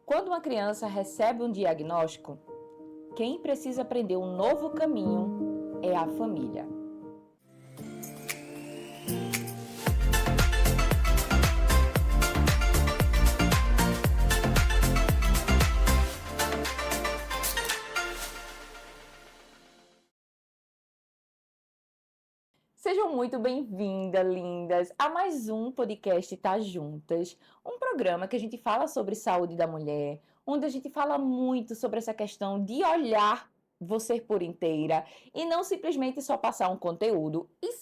Quando uma criança recebe um diagnóstico, quem precisa aprender um novo caminho é a família. Sejam muito bem-vindas, lindas, a mais um podcast Tá Juntas, um programa que a gente fala sobre saúde da mulher, onde a gente fala muito sobre essa questão de olhar você por inteira e não simplesmente só passar um conteúdo. E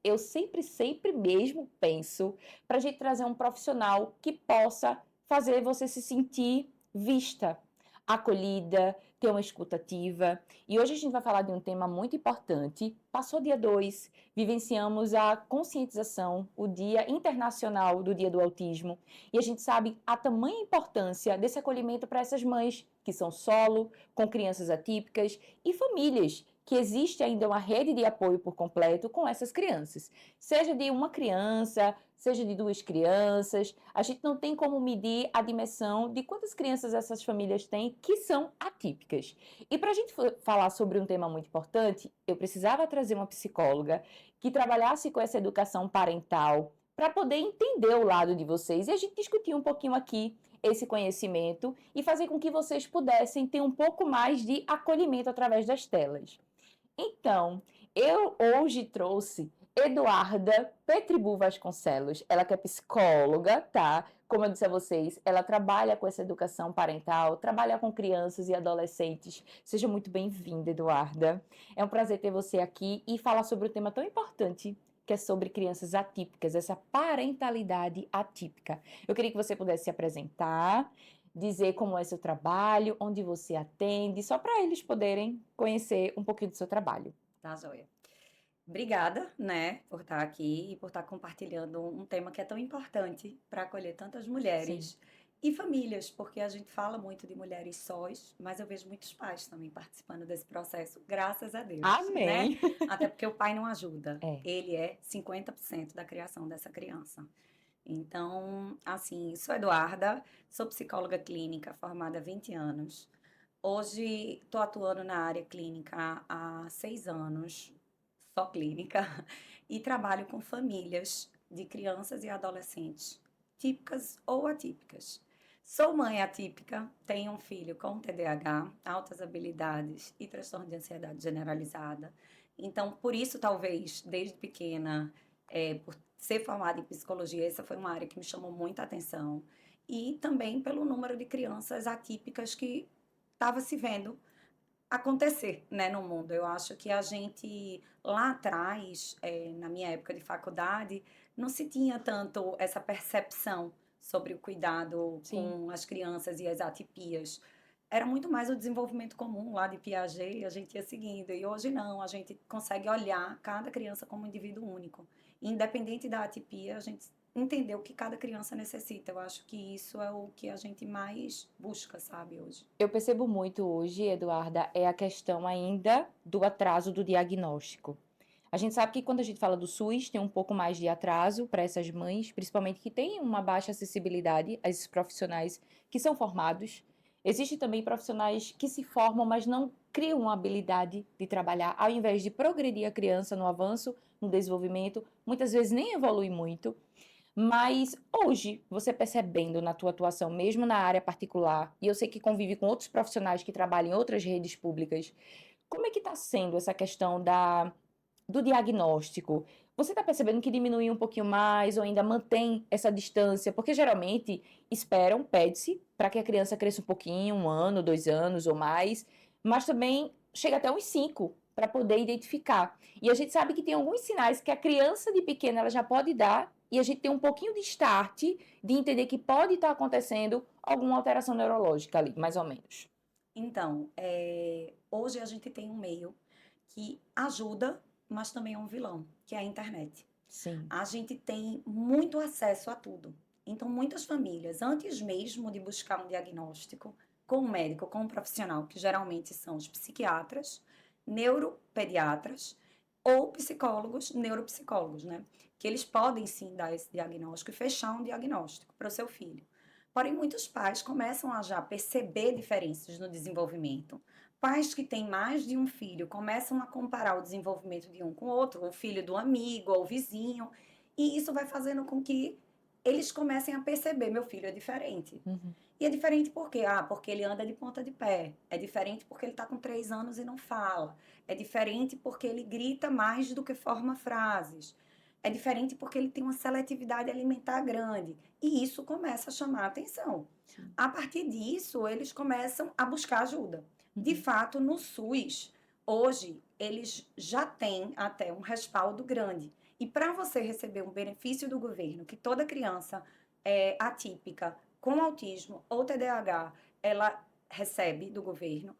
eu sempre mesmo penso para a gente trazer um profissional que possa fazer você se sentir vista, acolhida, ter uma escuta ativa. E hoje a gente vai falar de um tema muito importante. Passou dia 2, vivenciamos a conscientização, o Dia Internacional do Dia do Autismo, e a gente sabe a tamanha importância desse acolhimento para essas mães que são solo, com crianças atípicas e famílias que existe ainda uma rede de apoio por completo com essas crianças. Seja de uma criança, seja de duas crianças, a gente não tem como medir a dimensão de quantas crianças essas famílias têm que são atípicas. E para a gente falar sobre um tema muito importante, eu precisava trazer uma psicóloga que trabalhasse com essa educação parental para poder entender o lado de vocês e a gente discutir um pouquinho aqui esse conhecimento e fazer com que vocês pudessem ter um pouco mais de acolhimento através das telas. Então, eu hoje trouxe Eduarda Petribu Vasconcelos, ela que é psicóloga, tá? Como eu disse a vocês, ela trabalha com essa educação parental, trabalha com crianças e adolescentes. Seja muito bem-vinda, Eduarda. É um prazer ter você aqui e falar sobre um tema tão importante, que é sobre crianças atípicas, essa parentalidade atípica. Eu queria que você pudesse se apresentar, dizer como é seu trabalho, onde você atende, só para eles poderem conhecer um pouquinho do seu trabalho. Tá, joia. Obrigada, né, por estar aqui e por estar compartilhando um tema que é tão importante para acolher tantas mulheres Sim. e famílias, porque a gente fala muito de mulheres sós, mas eu vejo muitos pais também participando desse processo, graças a Deus, né? Amém! Até porque o pai não ajuda, É. ele é 50% da criação dessa criança. Então, assim, sou Eduarda, sou psicóloga clínica formada há 20 anos. Hoje estou atuando na área clínica há 6 anos, só clínica, e trabalho com famílias de crianças e adolescentes, típicas ou atípicas. Sou mãe atípica, tenho um filho com TDAH, altas habilidades e transtorno de ansiedade generalizada. Então, por isso, talvez, desde pequena, por ser formada em psicologia, essa foi uma área que me chamou muita atenção. E também pelo número de crianças atípicas que estava se vendo acontecer, né, no mundo. Eu acho que a gente lá atrás, na minha época de faculdade, não se tinha tanto essa percepção sobre o cuidado Sim. com as crianças e as atipias. Era muito mais o desenvolvimento comum lá de Piaget e a gente ia seguindo. E hoje não, a gente consegue olhar cada criança como um indivíduo único. Independente da atipia, a gente entender o que cada criança necessita. Eu acho que isso é o que a gente mais busca, sabe, hoje. Eu percebo muito hoje, Eduarda, é a questão ainda do atraso do diagnóstico. A gente sabe que quando a gente fala do SUS, tem um pouco mais de atraso para essas mães, principalmente que têm uma baixa acessibilidade a esses profissionais que são formados. Existem também profissionais que se formam, mas não criam uma habilidade de trabalhar, ao invés de progredir a criança no avanço, no desenvolvimento, muitas vezes nem evolui muito. Mas hoje, você percebendo na tua atuação, mesmo na área particular, e eu sei que convive com outros profissionais que trabalham em outras redes públicas, como é que está sendo essa questão do diagnóstico? Você está percebendo que diminui um pouquinho mais ou ainda mantém essa distância? Porque geralmente esperam, pede-se, para que a criança cresça um pouquinho, 1 ano, 2 anos ou mais, mas também chega até uns 5 para poder identificar. E a gente sabe que tem alguns sinais que a criança de pequena ela já pode dar e a gente tem um pouquinho de start de entender que pode estar acontecendo alguma alteração neurológica ali, mais ou menos. Então, hoje a gente tem um meio que ajuda, mas também é um vilão, que é a internet. Sim. A gente tem muito acesso a tudo. Então, muitas famílias, antes mesmo de buscar um diagnóstico com um médico, com um profissional, que geralmente são os psiquiatras, neuropediatras ou psicólogos, neuropsicólogos, né? Que eles podem sim dar esse diagnóstico e fechar um diagnóstico para o seu filho. Porém, muitos pais começam a já perceber diferenças no desenvolvimento. Pais que têm mais de um filho começam a comparar o desenvolvimento de um com o outro, o filho do amigo ou vizinho, e isso vai fazendo com que eles comecem a perceber: meu filho é diferente. Uhum. E é diferente por quê? Ah, porque ele anda de ponta de pé. É diferente porque ele está com 3 anos e não fala. É diferente porque ele grita mais do que forma frases. É diferente porque ele tem uma seletividade alimentar grande. E isso começa a chamar a atenção. Sim. A partir disso, eles começam a buscar ajuda. De Uhum. fato, no SUS, hoje, eles já têm até um respaldo grande. E para você receber um benefício do governo, que toda criança atípica com autismo ou TDAH, ela recebe do governo,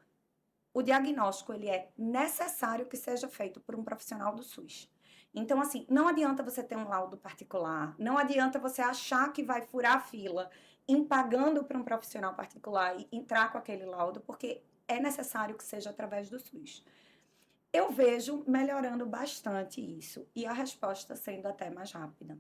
o diagnóstico ele é necessário que seja feito por um profissional do SUS. Então, assim, não adianta você ter um laudo particular, não adianta você achar que vai furar a fila em pagando para um profissional particular e entrar com aquele laudo, porque é necessário que seja através do SUS. Eu vejo melhorando bastante isso e a resposta sendo até mais rápida.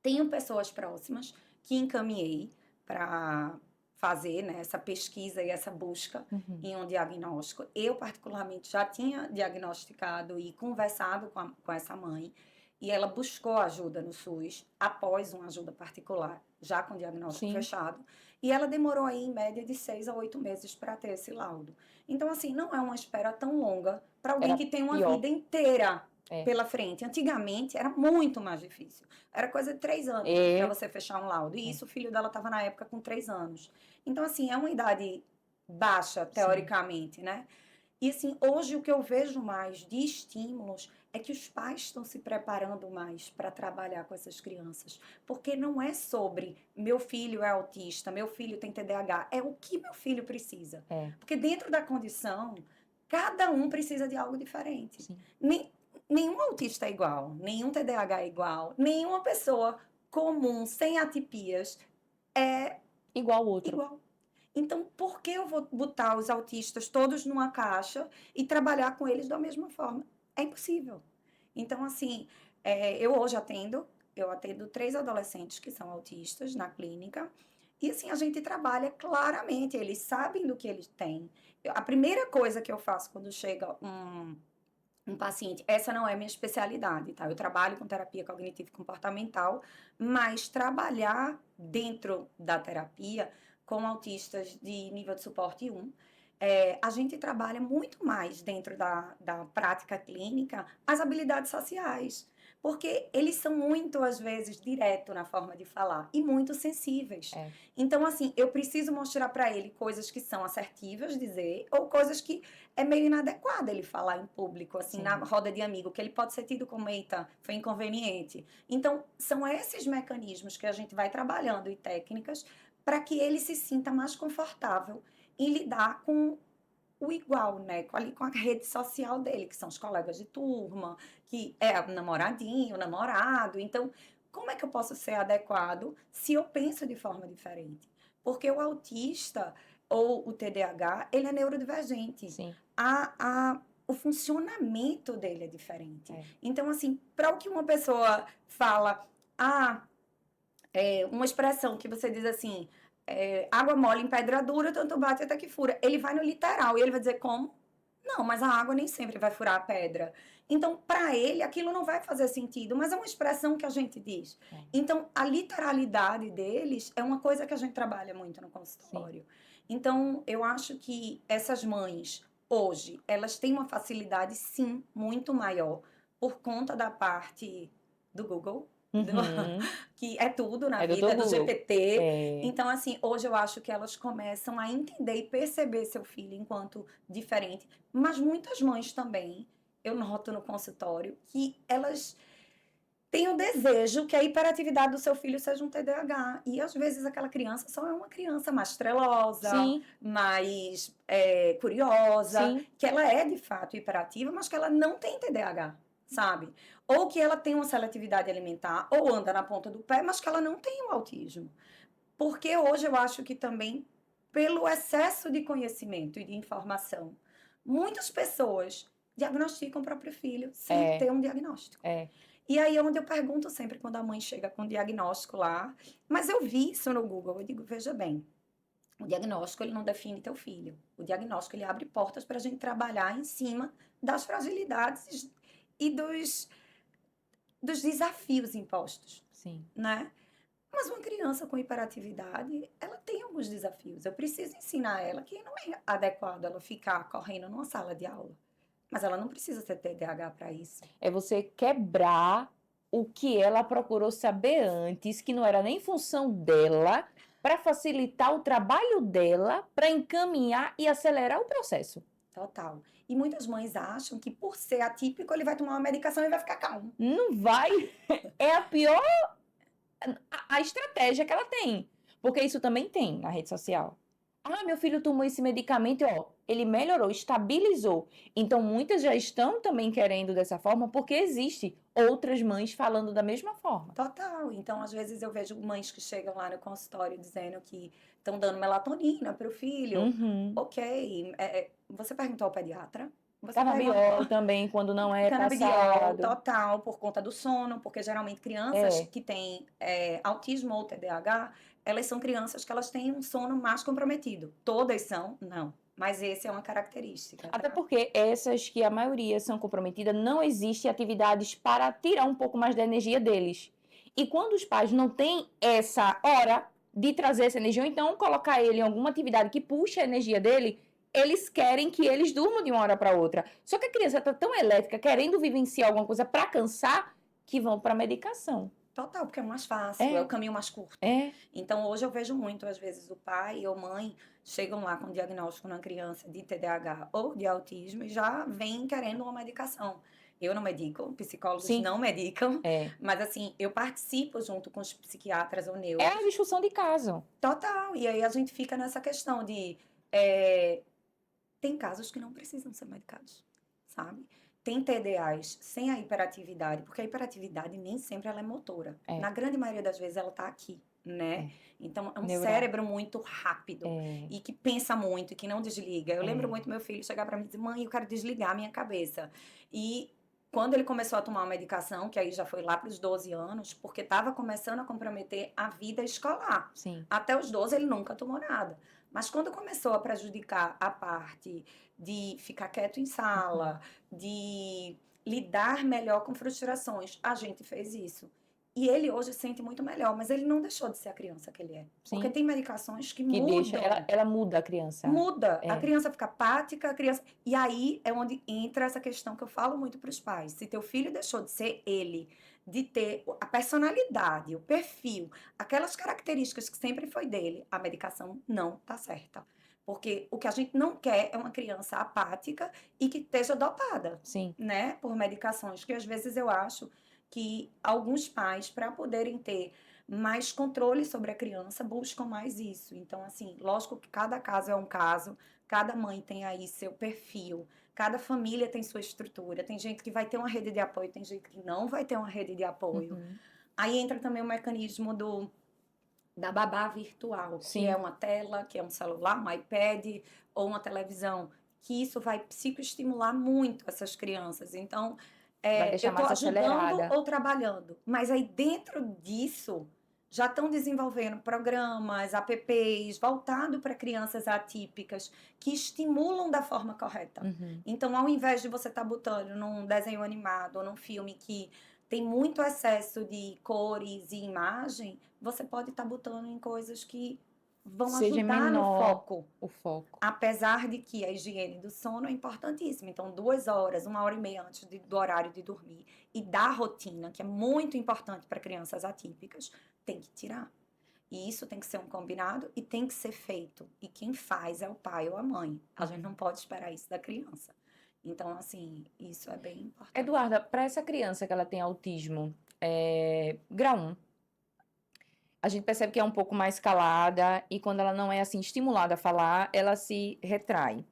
Tenho pessoas próximas que encaminhei para fazer, né, essa pesquisa e essa busca Uhum. em um diagnóstico. Eu, particularmente, já tinha diagnosticado e conversado com essa mãe, e ela buscou ajuda no SUS após uma ajuda particular, já com diagnóstico Sim. fechado, e ela demorou aí em média de 6 a 8 meses para ter esse laudo. Então, assim, não é uma espera tão longa para alguém Era que tem uma pior. vida inteira É. pela frente. Antigamente era muito mais difícil. Era coisa de 3 anos para É. você fechar um laudo. E É. isso o filho dela estava na época com 3 anos. Então, assim, é uma idade baixa, Sim. teoricamente, né? E assim, hoje o que eu vejo mais de estímulos é que os pais estão se preparando mais para trabalhar com essas crianças. Porque não é sobre meu filho é autista, meu filho tem TDAH, é o que meu filho precisa. É. Porque dentro da condição, cada um precisa de algo diferente. Sim. Nenhum autista é igual, nenhum TDAH é igual, nenhuma pessoa comum, sem atipias, é Igual o outro. igual. Então, por que eu vou botar os autistas todos numa caixa e trabalhar com eles da mesma forma? É impossível. Então, assim, eu hoje eu atendo 3 adolescentes que são autistas na clínica, e assim, a gente trabalha claramente, eles sabem do que eles têm. A primeira coisa que eu faço quando chega um paciente, essa não é minha especialidade, tá? Eu trabalho com terapia cognitivo-comportamental, mas trabalhar dentro da terapia com autistas de nível de suporte 1, a gente trabalha muito mais dentro da prática clínica as habilidades sociais, porque eles são muito, às vezes, direto na forma de falar e muito sensíveis. É. Então, assim, eu preciso mostrar para ele coisas que são assertivas, dizer, ou coisas que é meio inadequado ele falar em público, assim, Sim. na roda de amigo, que ele pode ser tido como, eita, foi inconveniente. Então, são esses mecanismos que a gente vai trabalhando e técnicas para que ele se sinta mais confortável em lidar com o igual, né? Com a rede social dele, que são os colegas de turma, que é o namoradinho, o namorado. Então, como é que eu posso ser adequado se eu penso de forma diferente? Porque o autista ou o TDAH, ele é neurodivergente. Sim. O funcionamento dele é diferente. É. Então, assim, para o que uma pessoa fala, uma expressão que você diz assim, água mole em pedra dura, tanto bate até que fura. Ele vai no literal e ele vai dizer como? Não, mas a água nem sempre vai furar a pedra. Então, para ele, aquilo não vai fazer sentido, mas é uma expressão que a gente diz. É. Então, a literalidade deles é uma coisa que a gente trabalha muito no consultório. Então, eu acho que essas mães, hoje, elas têm uma facilidade, sim, muito maior, por conta da parte do Google, Uhum. que é tudo na É do vida, do Google. GPT. É. Então, assim, hoje eu acho que elas começam a entender e perceber seu filho enquanto diferente. Mas muitas mães também, eu noto no consultório, que elas têm o desejo que a hiperatividade do seu filho seja um TDAH. E às vezes aquela criança só é uma criança mais trelosa, Sim. mais curiosa, Sim. que ela é de fato hiperativa, mas que ela não tem TDAH, sabe? Ou que ela tem uma seletividade alimentar, ou anda na ponta do pé, mas que ela não tem o autismo. Porque hoje eu acho que também, pelo excesso de conhecimento e de informação, muitas pessoas diagnosticam o próprio filho sem ter um diagnóstico. É. E aí é onde eu pergunto sempre quando a mãe chega com o diagnóstico lá, mas eu vi isso no Google, eu digo, veja bem, o diagnóstico ele não define teu filho. O diagnóstico ele abre portas para a gente trabalhar em cima das fragilidades e dos desafios impostos, Sim. né? Mas uma criança com hiperatividade, ela tem alguns desafios. Eu preciso ensinar ela que não é adequado ela ficar correndo numa sala de aula. Mas ela não precisa ter TDAH para isso. É você quebrar o que ela procurou saber antes, que não era nem função dela, para facilitar o trabalho dela, para encaminhar e acelerar o processo. Total. E muitas mães acham que por ser atípico ele vai tomar uma medicação e vai ficar calmo. Não vai. É a pior a estratégia que ela tem. Porque isso também tem na rede social. Ah, meu filho tomou esse medicamento e ó, ele melhorou, estabilizou. Então muitas já estão também querendo dessa forma porque existe outras mães falando da mesma forma. Total. Então, às vezes eu vejo mães que chegam lá no consultório dizendo que estão dando melatonina para o filho. Uhum. Ok. Você perguntou ao pediatra? Você Canabiol também, quando não é Canabidiol, passado. total, por conta do sono, porque geralmente crianças É. que têm autismo ou TDAH, elas são crianças que elas têm um sono mais comprometido. Todas são? Não. Mas esse é uma característica, Até tá? porque essas que a maioria são comprometidas, não existem atividades para tirar um pouco mais da energia deles. E quando os pais não têm essa hora de trazer essa energia, ou então colocar ele em alguma atividade que puxe a energia dele, eles querem que eles durmam de uma hora para outra. Só que a criança está tão elétrica, querendo vivenciar alguma coisa para cansar, que vão para a medicação. Total, porque é mais fácil, é o caminho mais curto. É. Então, hoje eu vejo muito, às vezes, o pai ou mãe chegam lá com diagnóstico na criança de TDAH ou de autismo e já vem querendo uma medicação. Eu não medico, psicólogos Sim. não medicam, É. mas assim, eu participo junto com os psiquiatras ou É neuro. a discussão de caso. Total, e aí a gente fica nessa questão de tem casos que não precisam ser medicados, sabe? Tem TDAs sem a hiperatividade, porque a hiperatividade nem sempre ela é motora. É. Na grande maioria das vezes ela tá aqui, né? É. Então é um Neural. cérebro muito rápido É. e que pensa muito e que não desliga. Eu lembro É. muito meu filho chegar para mim e dizer: "Mãe, eu quero desligar a minha cabeça". E quando ele começou a tomar uma medicação, que aí já foi lá para os 12 anos, porque estava começando a comprometer a vida escolar. Sim. Até os 12 ele nunca tomou nada. Mas quando começou a prejudicar a parte de ficar quieto em sala, de lidar melhor com frustrações, a gente fez isso. E ele hoje sente muito melhor, mas ele não deixou de ser a criança que ele é. Porque Sim. tem medicações que Que deixa, mudam. ela muda a criança. Muda. A É. criança fica apática, a criança. E aí é onde entra essa questão que eu falo muito para os pais. Se teu filho deixou de ser ele, de ter a personalidade, o perfil, aquelas características que sempre foi dele, a medicação não tá certa. Porque o que a gente não quer é uma criança apática e que esteja dopada, Sim. né? Por medicações, que às vezes eu acho que alguns pais, para poderem ter mais controle sobre a criança, buscam mais isso. Então, assim, lógico que cada caso é um caso, cada mãe tem aí seu perfil, cada família tem sua estrutura. Tem gente que vai ter uma rede de apoio, tem gente que não vai ter uma rede de apoio. Uhum. Aí entra também o mecanismo da babá virtual, Sim. que é uma tela, que é um celular, um iPad ou uma televisão, que isso vai psicoestimular muito essas crianças. Então, Vai deixar eu estou mais ajudando acelerada. ou trabalhando, mas aí dentro disso já estão desenvolvendo programas, apps voltados para crianças atípicas que estimulam da forma correta. Uhum. Então, ao invés de você estar botando num desenho animado ou num filme que tem muito excesso de cores e imagem, você pode estar botando em coisas que vão Seja ajudar no menor foco. o foco. Apesar de que a higiene do sono é importantíssima. Então, 2 horas, 1 hora e meia antes do horário de dormir e da rotina, que é muito importante para crianças atípicas, tem que tirar. E isso tem que ser um combinado e tem que ser feito. E quem faz é o pai ou a mãe. A gente não pode esperar isso da criança. Então, assim, isso é bem importante. Eduarda, para essa criança que ela tem autismo, grau 1, a gente percebe que é um pouco mais calada e quando ela não é assim estimulada a falar, ela se retrai.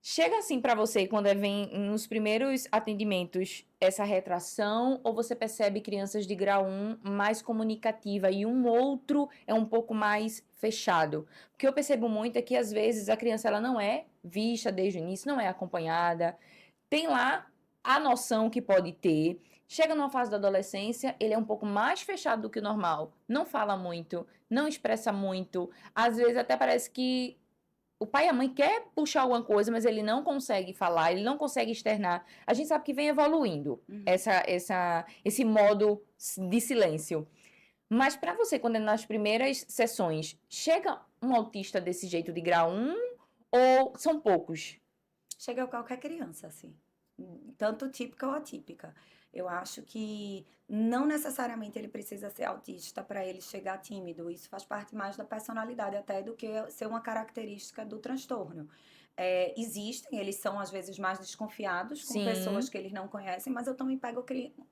Chega assim para você quando vem nos primeiros atendimentos essa retração ou você percebe crianças de grau 1 mais comunicativa e um outro é um pouco mais fechado? O que eu percebo muito é que às vezes a criança ela não é vista desde o início, não é acompanhada, tem lá a noção que pode ter, Chega numa fase da adolescência, ele é um pouco mais fechado do que o normal. Não fala muito, não expressa muito. Às vezes até parece que o pai e a mãe quer puxar alguma coisa, mas ele não consegue falar, ele não consegue externar. A gente sabe que vem evoluindo Uhum. esse modo de silêncio. Mas para você, quando é nas primeiras sessões, chega um autista desse jeito de grau 1 ou são poucos? Chega a qualquer criança, assim, tanto típica ou atípica. Eu acho que não necessariamente ele precisa ser autista para ele chegar tímido. Isso faz parte mais da personalidade até do que ser uma característica do transtorno. Existem, eles são às vezes mais desconfiados com pessoas Sim, que eles não conhecem, mas eu também pego,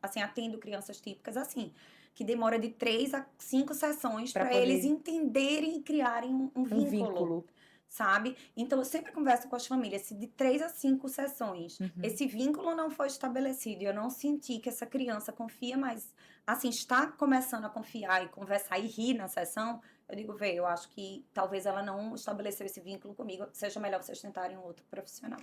assim, atendo crianças típicas assim, que demora de 3 a 5 sessões para para eles poder entenderem e criarem um um vínculo, vínculo. sabe? Então, eu sempre converso com as famílias, se de 3 a 5 sessões Uhum. esse vínculo não foi estabelecido e eu não senti que essa criança confia mais, assim, está começando a confiar e conversar e rir na sessão, eu digo, vê, eu acho que talvez ela não estabeleceu esse vínculo comigo, seja melhor vocês tentarem um outro profissional.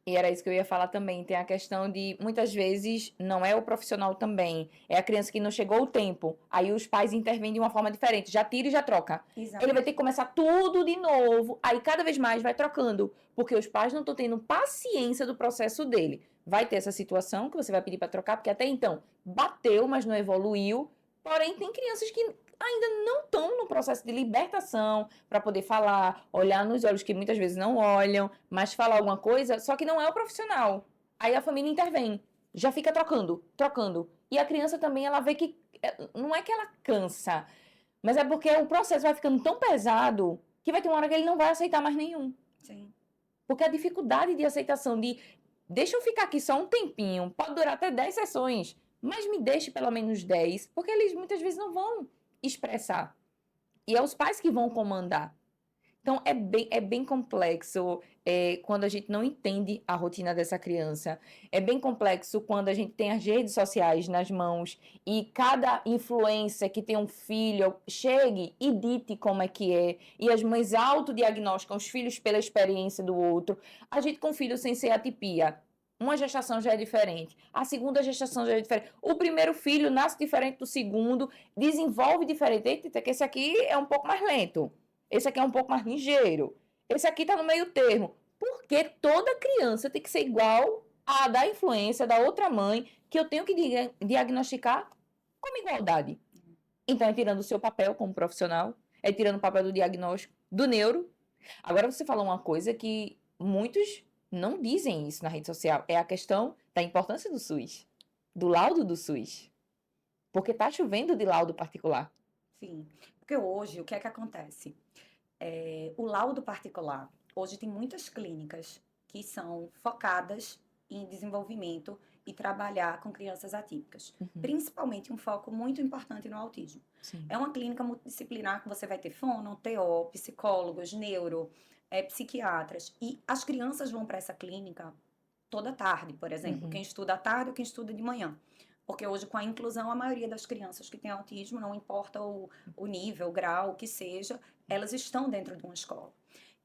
E era isso que eu ia falar também. Tem a questão de, muitas vezes, não é o profissional também. É a criança que não chegou o tempo. Aí os pais intervêm de uma forma diferente. Já tira e já troca. Ele vai Exato. ter que começar tudo de novo. Aí cada vez mais vai trocando. Porque os pais não estão tendo paciência do processo dele. Vai ter essa situação que você vai pedir para trocar, porque até então bateu, mas não evoluiu. Porém, tem crianças que ainda não estão no processo de libertação para poder falar, olhar nos olhos que muitas vezes não olham, mas falar alguma coisa, só que não é o profissional. Aí a família intervém, já fica trocando, trocando. E a criança também, ela vê que não é que ela cansa, mas é porque o processo vai ficando tão pesado que vai ter uma hora que ele não vai aceitar mais nenhum. Sim. Porque a dificuldade de aceitação de deixa eu ficar aqui só um tempinho, pode durar até 10 sessões, mas me deixe pelo menos 10, porque eles muitas vezes não vão expressar. E é os pais que vão comandar. Então, é bem complexo quando a gente não entende a rotina dessa criança. É bem complexo quando a gente tem as redes sociais nas mãos e cada influência que tem um filho chegue e dite como é que é. E as mães autodiagnosticam os filhos pela experiência do outro. A gente com filho sem ser atipia. Uma gestação já é diferente. A segunda gestação já é diferente. O primeiro filho nasce diferente do segundo, desenvolve diferente. Eita, que esse aqui é um pouco mais lento. Esse aqui é um pouco mais ligeiro. Esse aqui tá no meio termo. Porque toda criança tem que ser igual a da influência da outra mãe, que eu tenho que diagnosticar como igualdade. Então, é tirando o seu papel como profissional, é tirando o papel do diagnóstico, do neuro. Agora, você falou uma coisa que muitos não dizem isso na rede social, é a questão da importância do SUS, do laudo do SUS. Porque tá chovendo de laudo particular. Sim. Porque hoje, o que é que acontece? O laudo particular, hoje tem muitas clínicas que são focadas em desenvolvimento e trabalhar com crianças atípicas, Uhum, principalmente um foco muito importante no autismo. sim. É uma clínica multidisciplinar que você vai ter fono, TO, psicólogos, neuro, psiquiatras, e as crianças vão para essa clínica toda tarde, por exemplo, quem Uhum, estuda à tarde ou quem estuda de manhã. Porque hoje, com a inclusão, a maioria das crianças que têm autismo, não importa o nível, o grau, o que seja, elas estão dentro de uma escola.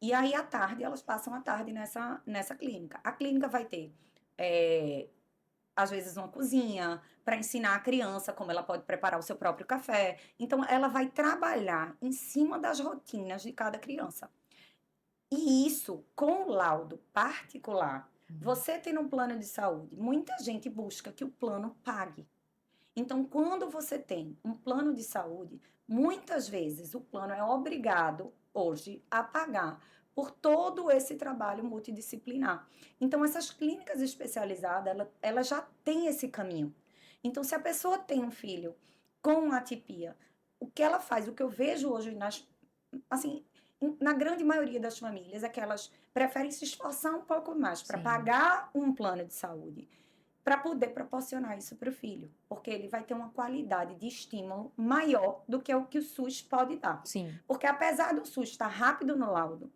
E aí, à tarde, elas passam a tarde nessa clínica. A clínica vai ter, é, às vezes, uma cozinha para ensinar a criança como ela pode preparar o seu próprio café. Então, ela vai trabalhar em cima das rotinas de cada criança. E isso, com o laudo particular, uhum. você tendo um plano de saúde, muita gente busca que o plano pague. Então, quando você tem um plano de saúde, muitas vezes o plano é obrigado hoje a pagar por todo esse trabalho multidisciplinar. Então, essas clínicas especializadas, ela já tem esse caminho. Então, se a pessoa tem um filho com atipia, o que ela faz, o que eu vejo hoje assim, na grande maioria das famílias, é que elas preferem se esforçar um pouco mais para Sim, pagar um plano de saúde para poder proporcionar isso para o filho, porque ele vai ter uma qualidade de estímulo maior do que o SUS pode dar. sim. Porque apesar do SUS estar rápido no laudo,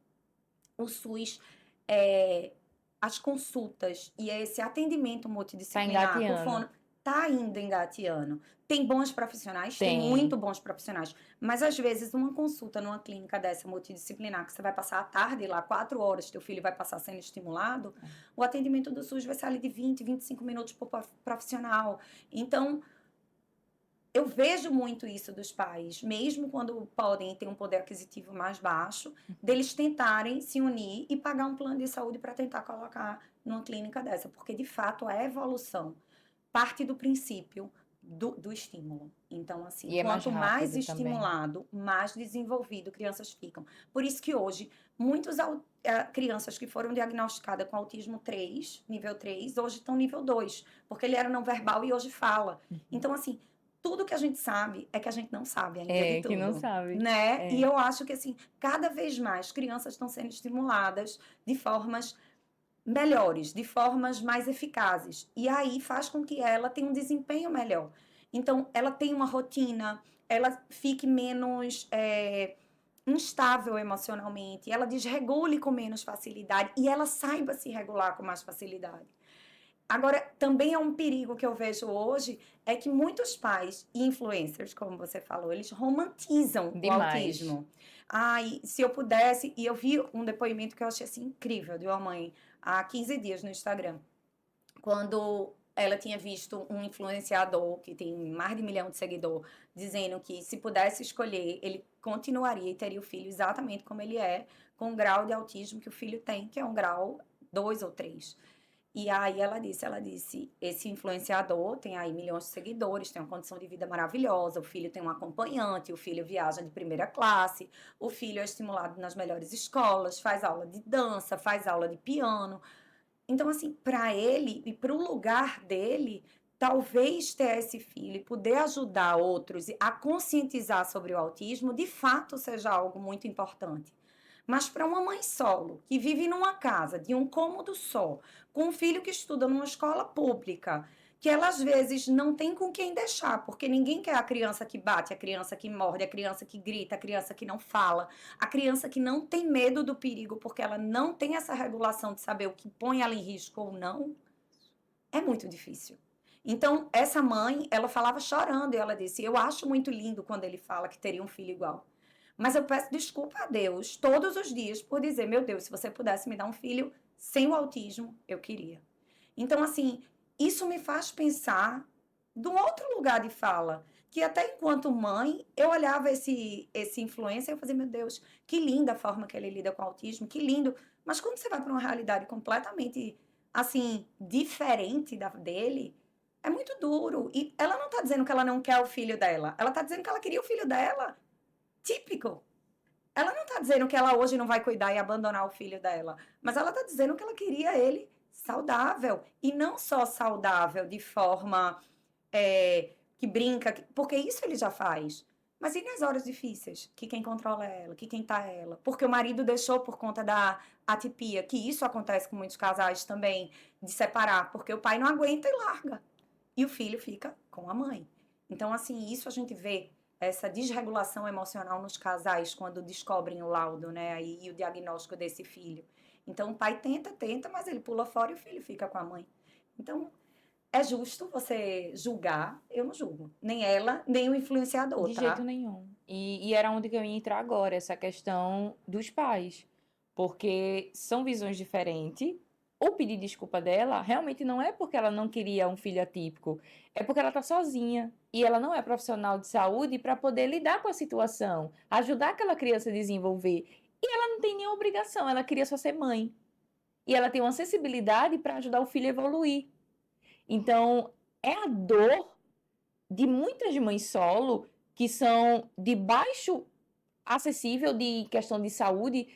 o SUS, é, as consultas e esse atendimento Tá multidisciplinar com engateando. fono tá ainda engateando. Tem bons profissionais, tem Tem. muito bons profissionais, mas às vezes uma consulta numa clínica dessa multidisciplinar, que você vai passar a tarde lá, 4 horas, teu filho vai passar sendo estimulado, o atendimento do SUS vai ser ali de 20, 25 minutos por profissional. Então, eu vejo muito isso dos pais, mesmo quando podem ter um poder aquisitivo mais baixo, deles tentarem se unir e pagar um plano de saúde para tentar colocar numa clínica dessa, porque de fato a evolução parte do princípio do estímulo. Então, assim, E é mais quanto mais rápido também. estimulado, mais desenvolvido crianças ficam. Por isso que hoje, muitas crianças que foram diagnosticadas com autismo 3, nível 3, hoje estão nível 2, porque ele era não verbal e hoje fala. Então, assim, tudo que a gente sabe é que a gente não sabe ainda de Que não tudo, sabe. né? E eu acho que, assim, cada vez mais crianças estão sendo estimuladas de formas melhores, de formas mais eficazes. E aí faz com que ela tenha um desempenho melhor. Então, ela tem uma rotina, ela fique menos instável emocionalmente, ela desregule com menos facilidade e ela saiba se regular com mais facilidade. Agora, também é um perigo que eu vejo hoje, é que muitos pais e influencers, como você falou, eles romantizam o Demais. autismo. Ai, se eu pudesse, e eu vi um depoimento que eu achei assim incrível de uma mãe há 15 dias no Instagram, quando ela tinha visto um influenciador que tem mais de 1 milhão de seguidores, dizendo que se pudesse escolher, ele continuaria e teria o filho exatamente como ele é, com o grau de autismo que o filho tem, que é um grau 2 ou 3. E aí ela disse, esse influenciador tem aí milhões de seguidores, tem uma condição de vida maravilhosa, o filho tem um acompanhante, o filho viaja de primeira classe, o filho é estimulado nas melhores escolas, faz aula de dança, faz aula de piano. Então, assim, para ele e para o lugar dele, talvez ter esse filho e poder ajudar outros a conscientizar sobre o autismo, de fato seja algo muito importante. Mas para uma mãe solo, que vive numa casa de um cômodo só, com um filho que estuda numa escola pública, que ela às vezes não tem com quem deixar, porque ninguém quer a criança que bate, a criança que morde, a criança que grita, a criança que não fala, a criança que não tem medo do perigo, porque ela não tem essa regulação de saber o que põe ela em risco ou não, é muito difícil. Então, essa mãe, ela falava chorando e ela disse: eu acho muito lindo quando ele fala que teria um filho igual. Mas eu peço desculpa a Deus todos os dias por dizer: meu Deus, se você pudesse me dar um filho sem o autismo, eu queria. Então, assim, isso me faz pensar de um outro lugar de fala, que até enquanto mãe, eu olhava esse influencer e eu fazia: meu Deus, que linda a forma que ele lida com o autismo, que lindo. Mas quando você vai para uma realidade completamente, assim, diferente da dele, é muito duro. E ela não tá dizendo que ela não quer o filho dela, ela tá dizendo que ela queria o filho dela típico. Ela não tá dizendo que ela hoje não vai cuidar e abandonar o filho dela, mas ela tá dizendo que ela queria ele saudável. E não só saudável de forma que brinca, porque isso ele já faz. Mas e nas horas difíceis? Que quem controla é ela, que quem tá é ela. Porque o marido deixou por conta da atipia, que isso acontece com muitos casais também, de separar, porque o pai não aguenta e larga. E o filho fica com a mãe. Então, assim, isso a gente vê essa desregulação emocional nos casais quando descobrem o laudo, né, e o diagnóstico desse filho. Então, o pai tenta, mas ele pula fora e o filho fica com a mãe. Então, é justo você julgar? Eu não julgo. Nem ela, nem o influenciador, De jeito tá? nenhum. E era onde que eu ia entrar agora, essa questão dos pais. Porque são visões diferentes. O pedir desculpa dela realmente não é porque ela não queria um filho atípico, é porque ela tá sozinha e ela não é profissional de saúde para poder lidar com a situação, ajudar aquela criança a desenvolver. E ela não tem nenhuma obrigação, ela queria só ser mãe. E ela tem uma sensibilidade para ajudar o filho a evoluir. Então, é a dor de muitas mães solo que são de baixo acessível de questão de saúde,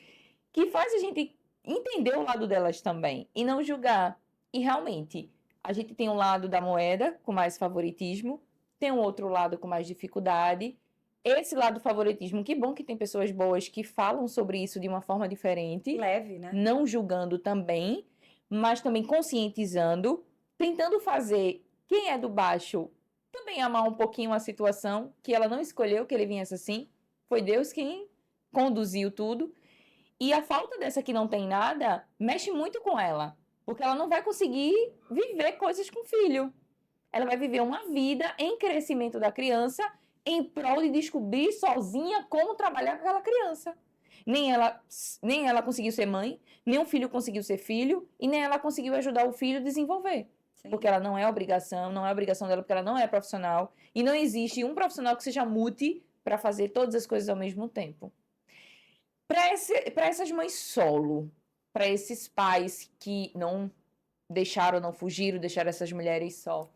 que faz a gente entender o lado delas também e não julgar. E realmente, a gente tem um lado da moeda com mais favoritismo, tem um outro lado com mais dificuldade. Esse lado do favoritismo, que bom que tem pessoas boas que falam sobre isso de uma forma diferente, Leve, né? não julgando também, mas também conscientizando, tentando fazer quem é do baixo também amar um pouquinho a situação, que ela não escolheu que ele viesse assim, foi Deus quem conduziu tudo. E a falta dessa que não tem nada mexe muito com ela, porque ela não vai conseguir viver coisas com o filho. Ela vai viver uma vida em crescimento da criança em prol de descobrir sozinha como trabalhar com aquela criança. Nem ela, nem ela conseguiu ser mãe, nem o filho conseguiu ser filho, e nem ela conseguiu ajudar o filho a desenvolver. Sim. Porque ela não é obrigação, não é obrigação dela, porque ela não é profissional. E não existe um profissional que seja mute para fazer todas as coisas ao mesmo tempo. Para essas mães solo, para esses pais que não deixaram, não fugiram, deixaram essas mulheres só.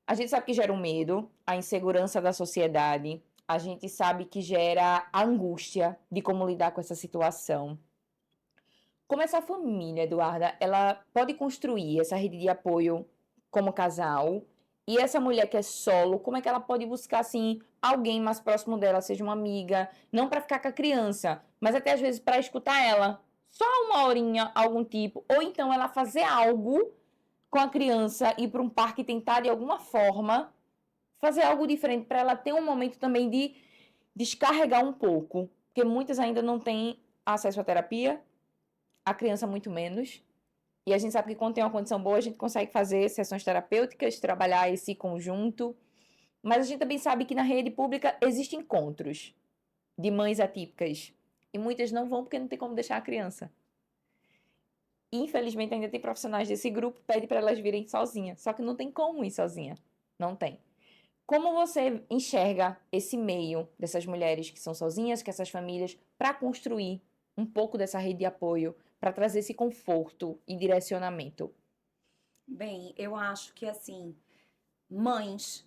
A gente sabe que gera um medo, a insegurança da sociedade, a gente sabe que gera a angústia de como lidar com essa situação. Como essa família, Eduarda, ela pode construir essa rede de apoio como casal? E essa mulher que é solo, como é que ela pode buscar, assim, alguém mais próximo dela, seja uma amiga, não para ficar com a criança, mas até às vezes para escutar ela, só uma horinha, algum tipo, ou então ela fazer algo com a criança, ir para um parque e tentar de alguma forma fazer algo diferente para ela ter um momento também de descarregar um pouco, porque muitas ainda não têm acesso à terapia, a criança muito menos. E a gente sabe que quando tem uma condição boa, a gente consegue fazer sessões terapêuticas, trabalhar esse conjunto. Mas a gente também sabe que na rede pública existem encontros de mães atípicas. E muitas não vão porque não tem como deixar a criança. Infelizmente, ainda tem profissionais desse grupo que pedem para elas virem sozinhas. Só que não tem como ir sozinha. Não tem. Como você enxerga esse meio dessas mulheres que são sozinhas, que essas famílias, para construir um pouco dessa rede de apoio, para trazer esse conforto e direcionamento? Bem, eu acho que assim, mães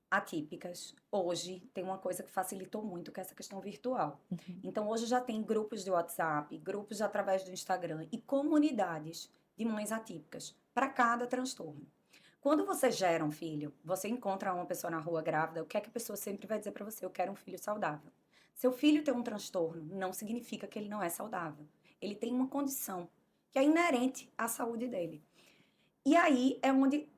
atípicas hoje tem uma coisa que facilitou muito, que é essa questão virtual. Então hoje já tem grupos de WhatsApp, grupos através do Instagram e comunidades de mães atípicas para cada transtorno. Quando você gera um filho, você encontra uma pessoa na rua grávida, o que é que a pessoa sempre vai dizer para você? Eu quero um filho saudável. Seu filho tem um transtorno, não significa que ele não é saudável. Ele tem uma condição que é inerente à saúde dele. E aí é onde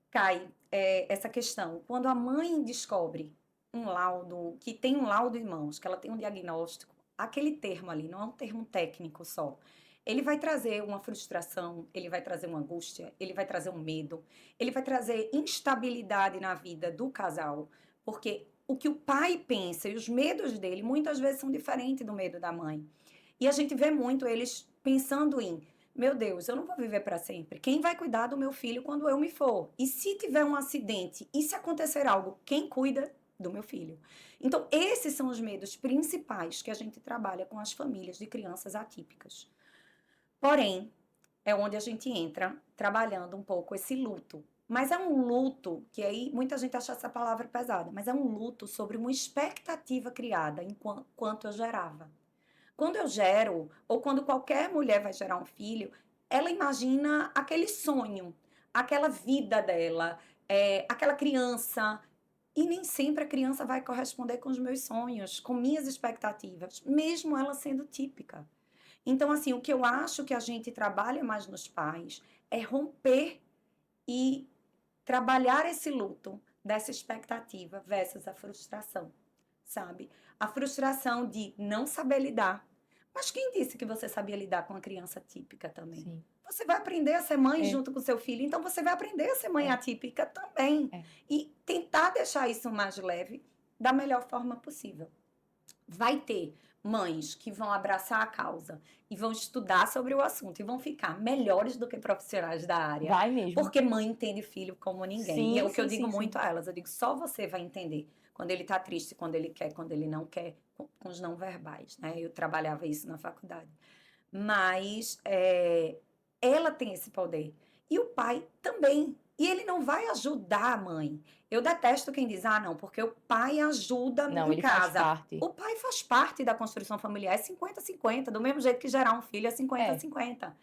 cai essa questão. Quando a mãe descobre um laudo, que tem um laudo em mãos, que ela tem um diagnóstico, aquele termo ali não é um termo técnico só. Ele vai trazer uma frustração, ele vai trazer uma angústia, ele vai trazer um medo, ele vai trazer instabilidade na vida do casal, porque o que o pai pensa e os medos dele muitas vezes são diferentes do medo da mãe. E a gente vê muito eles pensando em meu Deus, eu não vou viver para sempre. Quem vai cuidar do meu filho quando eu me for? E se tiver um acidente? E se acontecer algo? Quem cuida do meu filho? Então, esses são os medos principais que a gente trabalha com as famílias de crianças atípicas. Porém, é onde a gente entra trabalhando um pouco esse luto. Mas é um luto que aí muita gente acha essa palavra pesada, mas é um luto sobre uma expectativa criada enquanto eu gerava. Quando eu gero, ou quando qualquer mulher vai gerar um filho, ela imagina aquele sonho, aquela vida dela, aquela criança. E nem sempre a criança vai corresponder com os meus sonhos, com minhas expectativas, mesmo ela sendo típica. Então, assim, o que eu acho que a gente trabalha mais nos pais é romper e trabalhar esse luto dessa expectativa versus a frustração, sabe? A frustração de não saber lidar. Mas quem disse que você sabia lidar com uma criança típica também? Sim. Você vai aprender a ser mãe É. junto com seu filho, então você vai aprender a ser mãe atípica também. E tentar deixar isso mais leve da melhor forma possível. Vai ter mães que vão abraçar a causa e vão estudar sobre o assunto e vão ficar melhores do que profissionais da área. Vai mesmo. Porque mãe entende filho como ninguém. Sim, E é o que eu sim, digo sim, muito a elas. Eu digo, só você vai entender quando ele tá triste, quando ele quer, quando ele não quer, com os não verbais, né? Eu trabalhava isso na faculdade. Mas ela tem esse poder. E o pai também. E ele não vai ajudar a mãe. Eu detesto quem diz, não, porque o pai ajuda Não, em ele faz casa. parte. O pai faz parte da construção familiar, é 50-50, do mesmo jeito que gerar um filho é 50-50.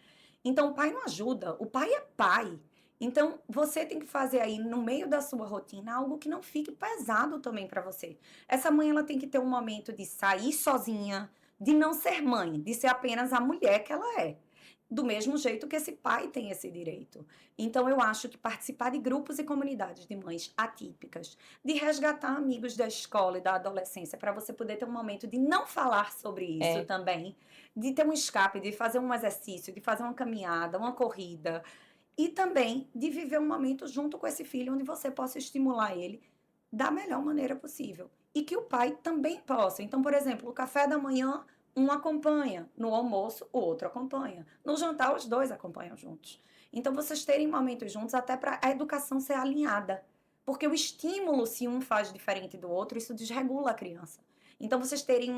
Então, o pai não ajuda, o pai é pai. Então, você tem que fazer aí, no meio da sua rotina, algo que não fique pesado também para você. Essa mãe, ela tem que ter um momento de sair sozinha, de não ser mãe, de ser apenas a mulher que ela é. Do mesmo jeito que esse pai tem esse direito. Então, eu acho que participar de grupos e comunidades de mães atípicas, de resgatar amigos da escola e da adolescência, para você poder ter um momento de não falar sobre isso também, de ter um escape, de fazer um exercício, de fazer uma caminhada, uma corrida, e também de viver um momento junto com esse filho, onde você possa estimular ele da melhor maneira possível. E que o pai também possa. Então, por exemplo, o café da manhã, um acompanha. No almoço, o outro acompanha. No jantar, os dois acompanham juntos. Então, vocês terem momentos juntos até para a educação ser alinhada. Porque o estímulo, se um faz diferente do outro, isso desregula a criança. Então, vocês terem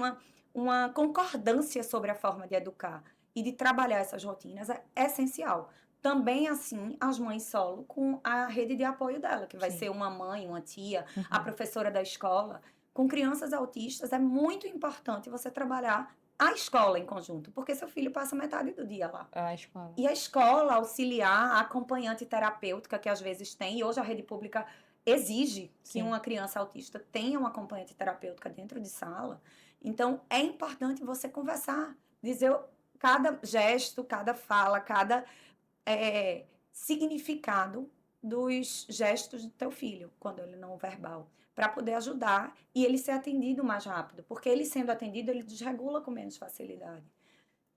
uma concordância sobre a forma de educar e de trabalhar essas rotinas é essencial. Também, assim, as mães solo com a rede de apoio dela, que vai Sim. ser uma mãe, uma tia, a Uhum. professora da escola. Com crianças autistas, é muito importante você trabalhar a escola em conjunto, porque seu filho passa metade do dia lá. A escola. E a escola auxiliar, a acompanhante terapêutica que às vezes tem, e hoje a rede pública exige que Sim. uma criança autista tenha uma acompanhante terapêutica dentro de sala. Então, é importante você conversar, dizer cada gesto, cada fala, cada significado dos gestos do teu filho, quando ele não verbal, para poder ajudar e ele ser atendido mais rápido, porque ele sendo atendido, ele desregula com menos facilidade.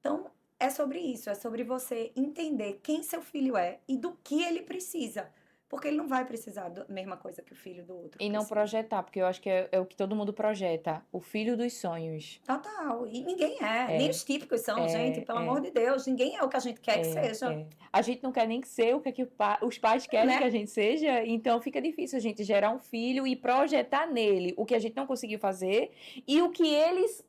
Então, é sobre isso, é sobre você entender quem seu filho é e do que ele precisa, porque ele não vai precisar da mesma coisa que o filho do outro E não precisa. projetar, porque eu acho que é o que todo mundo projeta, o filho dos sonhos. Total, e ninguém nem É, os típicos são, gente, pelo amor é, de Deus, ninguém é o que a gente quer que seja, é. A gente não quer nem que ser o que, os pais querem que né? a gente seja, então fica difícil a gente gerar um filho e projetar nele o que a gente não conseguiu fazer e o que eles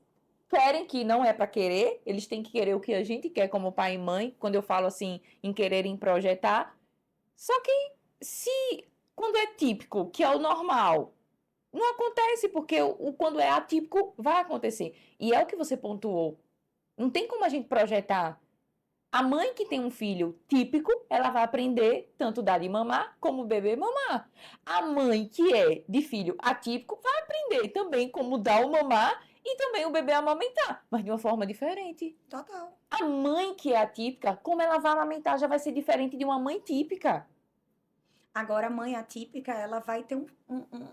querem, que não é para querer, eles têm que querer o que a gente quer como pai e mãe, quando eu falo assim, em querer, em projetar. Só que se, quando é típico, que é o normal, não acontece, porque quando é atípico, vai acontecer. E é o que você pontuou. Não tem como a gente projetar. A mãe que tem um filho típico, ela vai aprender tanto dar de mamar como beber mamar. A mãe que é de filho atípico vai aprender também como dar o mamar e também o bebê amamentar, mas de uma forma diferente. Total. A mãe que é atípica, como ela vai amamentar já vai ser diferente de uma mãe típica. Agora, a mãe atípica, ela vai ter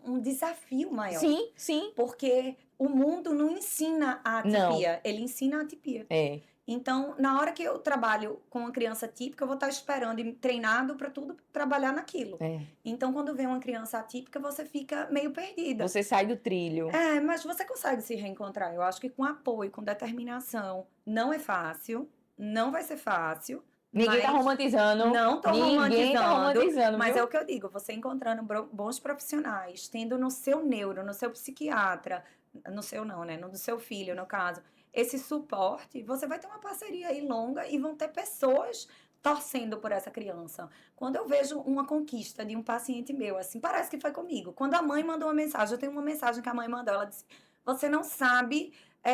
um desafio maior, Sim, sim. porque o mundo não ensina a Não. atipia, ele ensina a atipia. É. Então, na hora que eu trabalho com uma criança típica, eu vou estar esperando e treinado para tudo trabalhar naquilo. É. Então, quando vem uma criança atípica, você fica meio perdida. Você sai do trilho. Mas você consegue se reencontrar. Eu acho que com apoio, com determinação, não é fácil, não vai ser fácil. Ninguém tá Mas romantizando. não tô Ninguém tá romantizando, mas viu? é o que eu digo, você encontrando bons profissionais, tendo no seu neuro, no seu psiquiatra, no seu não, né? No do seu filho, no caso, esse suporte, você vai ter uma parceria aí longa e vão ter pessoas torcendo por essa criança. Quando eu vejo uma conquista de um paciente meu, assim, parece que foi comigo. Quando a mãe mandou uma mensagem, eu tenho uma mensagem que a mãe mandou, ela disse: você não sabe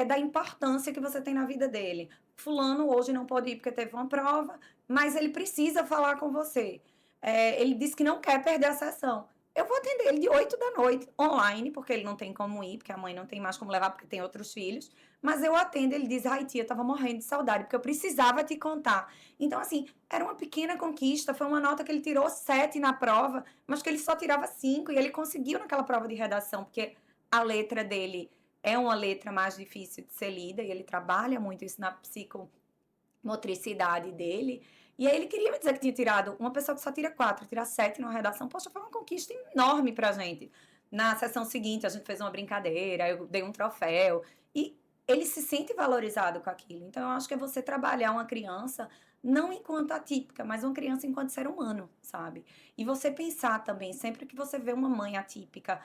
da importância que você tem na vida dele. Fulano hoje não pode ir porque teve uma prova, mas ele precisa falar com você. Ele disse que não quer perder a sessão. Eu vou atender ele de 8 da noite, online, porque ele não tem como ir, porque a mãe não tem mais como levar, porque tem outros filhos. Mas eu atendo, ele diz: ai, tia, eu tava morrendo de saudade, porque eu precisava te contar. Então, assim, era uma pequena conquista, foi uma nota que ele tirou 7 na prova, mas que ele só tirava 5, e ele conseguiu naquela prova de redação, porque a letra dele é uma letra mais difícil de ser lida, e ele trabalha muito isso na psicomotricidade dele. E aí ele queria me dizer que tinha tirado uma pessoa que só tira 4, tira 7 numa redação. Poxa, foi uma conquista enorme pra gente. Na sessão seguinte, a gente fez uma brincadeira, eu dei um troféu. E ele se sente valorizado com aquilo. Então, eu acho que é você trabalhar uma criança não enquanto atípica, mas uma criança enquanto ser humano, sabe? E você pensar também, sempre que você vê uma mãe atípica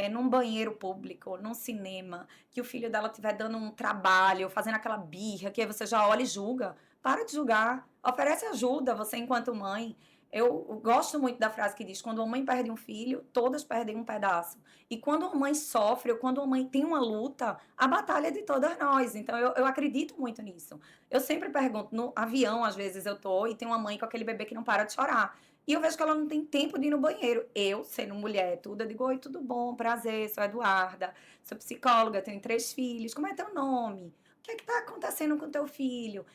num banheiro público, num cinema, que o filho dela estiver dando um trabalho, fazendo aquela birra, que aí você já olha e julga. Para de julgar, oferece ajuda, você enquanto mãe. Eu gosto muito da frase que diz: quando uma mãe perde um filho, todas perdem um pedaço. E quando uma mãe sofre, ou quando uma mãe tem uma luta, a batalha é de todas nós. Então, eu acredito muito nisso. Eu sempre pergunto, no avião, às vezes eu tô, e tem uma mãe com aquele bebê que não para de chorar. E eu vejo que ela não tem tempo de ir no banheiro. Eu, sendo mulher, tudo, eu digo: oi, tudo bom, prazer, sou Eduarda, sou psicóloga, tenho 3 filhos, como é teu nome? O que é que tá acontecendo com teu filho?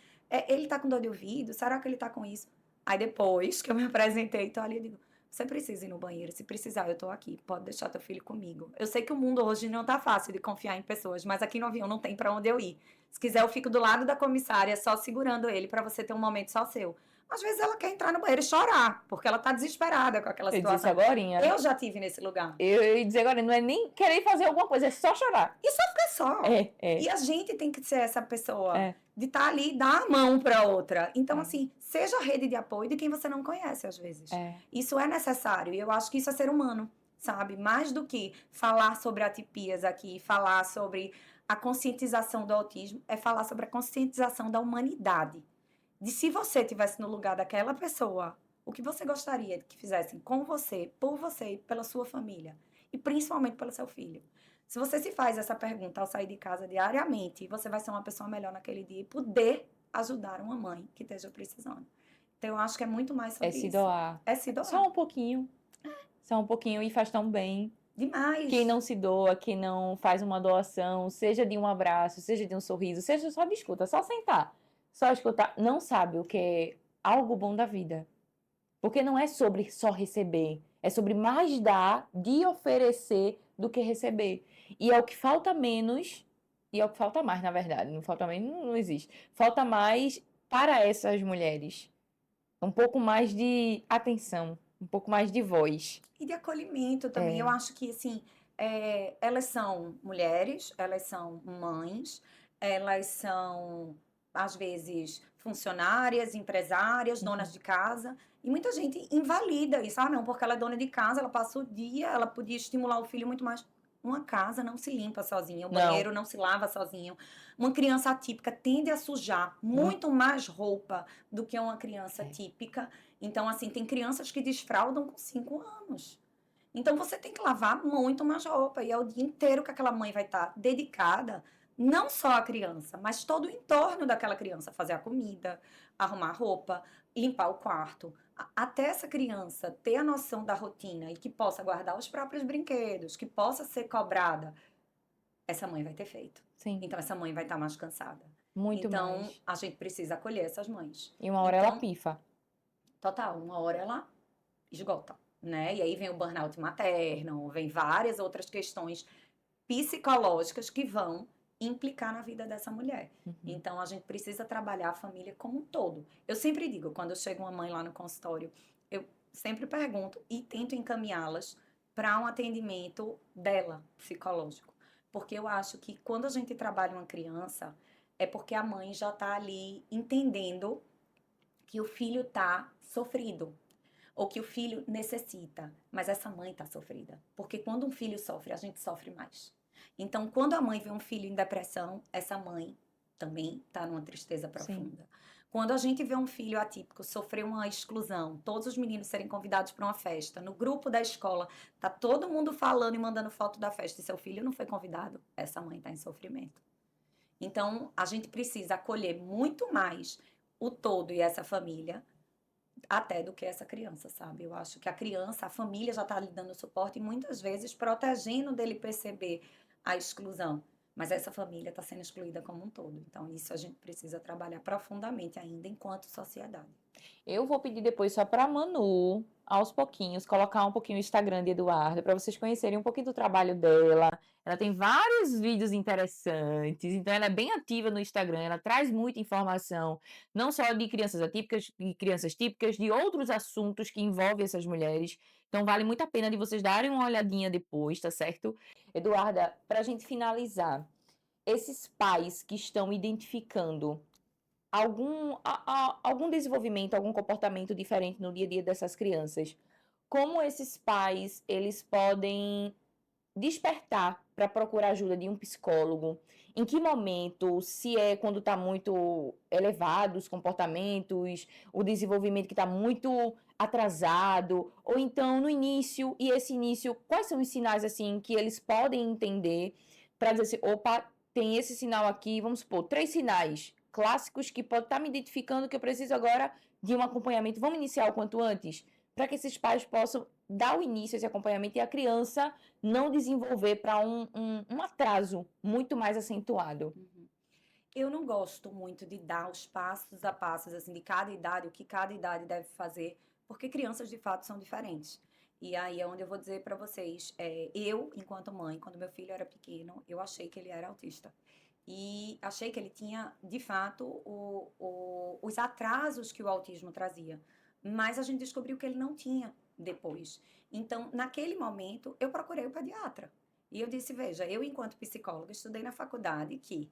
Ele tá com dor de ouvido? Será que ele tá com isso? Aí depois que eu me apresentei, tô ali, eu digo: você precisa ir no banheiro, se precisar, eu tô aqui, pode deixar teu filho comigo. Eu sei que o mundo hoje não tá fácil de confiar em pessoas, mas aqui no avião não tem pra onde eu ir. Se quiser, eu fico do lado da comissária, só segurando ele, pra você ter um momento só seu. Às vezes ela quer entrar no banheiro e chorar, porque ela tá desesperada com aquela Eu disse isso situação. agorinha. Eu já tive nesse lugar. Eu ia dizer agora, não é nem querer fazer alguma coisa, é só chorar. E só fica só. É. E a gente tem que ser essa pessoa É. de estar ali e dar a mão para outra. Então, É. assim, seja a rede de apoio de quem você não conhece, às vezes. É. Isso é necessário. E eu acho que isso é ser humano, sabe? Mais do que falar sobre atipias aqui, falar sobre a conscientização do autismo, é falar sobre a conscientização da humanidade. De se você estivesse no lugar daquela pessoa, o que você gostaria que fizessem com você, por você e pela sua família. E principalmente pelo seu filho. Se você se faz essa pergunta ao sair de casa diariamente, você vai ser uma pessoa melhor naquele dia e poder ajudar uma mãe que esteja precisando. Então, eu acho que é muito mais É sobre se isso. doar. É se doar. Só um pouquinho. Só um pouquinho e faz tão bem. Demais. Quem não se doa, quem não faz uma doação, seja de um abraço, seja de um sorriso, seja só de escuta, só sentar, só escutar, não sabe o que é algo bom da vida. Porque não é sobre só receber, é sobre mais dar, de oferecer do que receber. E é o que falta menos, e é o que falta mais, na verdade. Não falta menos, não existe. Falta mais para essas mulheres. Um pouco mais de atenção, um pouco mais de voz. E de acolhimento também. Eu acho que, assim, elas são mulheres, elas são mães, elas são, às vezes, funcionárias, empresárias, donas de casa. E muita gente invalida isso. Ah, não, porque ela é dona de casa, ela passa o dia, ela podia estimular o filho muito mais. Uma casa não se limpa sozinha, o Não. banheiro não se lava sozinho. Uma criança atípica tende a sujar muito mais roupa do que uma criança típica. Então, assim, tem crianças que desfraldam com 5 anos. Então, você tem que lavar muito mais roupa. E é o dia inteiro que aquela mãe vai estar dedicada, não só à criança, mas todo o entorno daquela criança. Fazer a comida, arrumar a roupa, limpar o quarto. Até essa criança ter a noção da rotina e que possa guardar os próprios brinquedos, que possa ser cobrada, essa mãe vai ter feito. Sim, Então, essa mãe vai estar mais cansada. muito Então, mais. a gente precisa acolher essas mães. E uma hora ela Então, pifa. total, uma hora ela esgota, né? E aí vem o burnout materno, vem várias outras questões psicológicas que vão implicar na vida dessa mulher. Então a gente precisa trabalhar a família como um todo. Eu sempre digo, quando chega uma mãe lá no consultório, eu sempre pergunto e tento encaminhá-las para um atendimento dela, psicológico. Porque eu acho que quando a gente trabalha uma criança, é porque a mãe já está ali entendendo que o filho está sofrido, ou que o filho necessita, mas essa mãe está sofrida. Porque quando um filho sofre, a gente sofre mais. Então, quando a mãe vê um filho em depressão, essa mãe também está numa tristeza profunda. Sim. Quando a gente vê um filho atípico sofrer uma exclusão, todos os meninos serem convidados para uma festa, no grupo da escola, tá todo mundo falando e mandando foto da festa e seu filho não foi convidado, essa mãe está em sofrimento. Então, a gente precisa acolher muito mais o todo e essa família até do que essa criança, sabe? Eu acho que a criança, a família já está lhe dando suporte e muitas vezes protegendo dele perceber a exclusão. Mas essa família está sendo excluída como um todo. Então, isso a gente precisa trabalhar profundamente ainda enquanto sociedade. Eu vou pedir depois só para Manu, aos pouquinhos, colocar um pouquinho o Instagram de Eduarda, para vocês conhecerem um pouquinho do trabalho dela. Ela tem vários vídeos interessantes, então ela é bem ativa no Instagram, ela traz muita informação, não só de crianças atípicas, de crianças típicas, de outros assuntos que envolvem essas mulheres. Então vale muito a pena de vocês darem uma olhadinha depois, tá certo? Eduarda, para a gente finalizar, esses pais que estão identificando algum desenvolvimento, algum comportamento diferente no dia a dia dessas crianças, como esses pais eles podem despertar para procurar ajuda de um psicólogo? Em que momento? Se é quando está muito elevado os comportamentos, o desenvolvimento que está muito atrasado, ou então no início, e esse início, quais são os sinais assim que eles podem entender para dizer assim, opa, tem esse sinal aqui, vamos supor, 3 sinais clássicos que pode estar me identificando que eu preciso agora de um acompanhamento. Vamos iniciar o quanto antes? Para que esses pais possam dar o início a esse acompanhamento e a criança não desenvolver para um atraso muito mais acentuado. Eu não gosto muito de dar os passos a passos, assim, de cada idade, o que cada idade deve fazer, porque crianças, de fato, são diferentes. E aí é onde eu vou dizer para vocês, eu, enquanto mãe, quando meu filho era pequeno, eu achei que ele era autista. e achei que ele tinha, de fato, os atrasos que o autismo trazia. Mas a gente descobriu que ele não tinha depois. Então, naquele momento, eu procurei o pediatra. E eu disse: veja, eu, enquanto psicóloga, estudei na faculdade que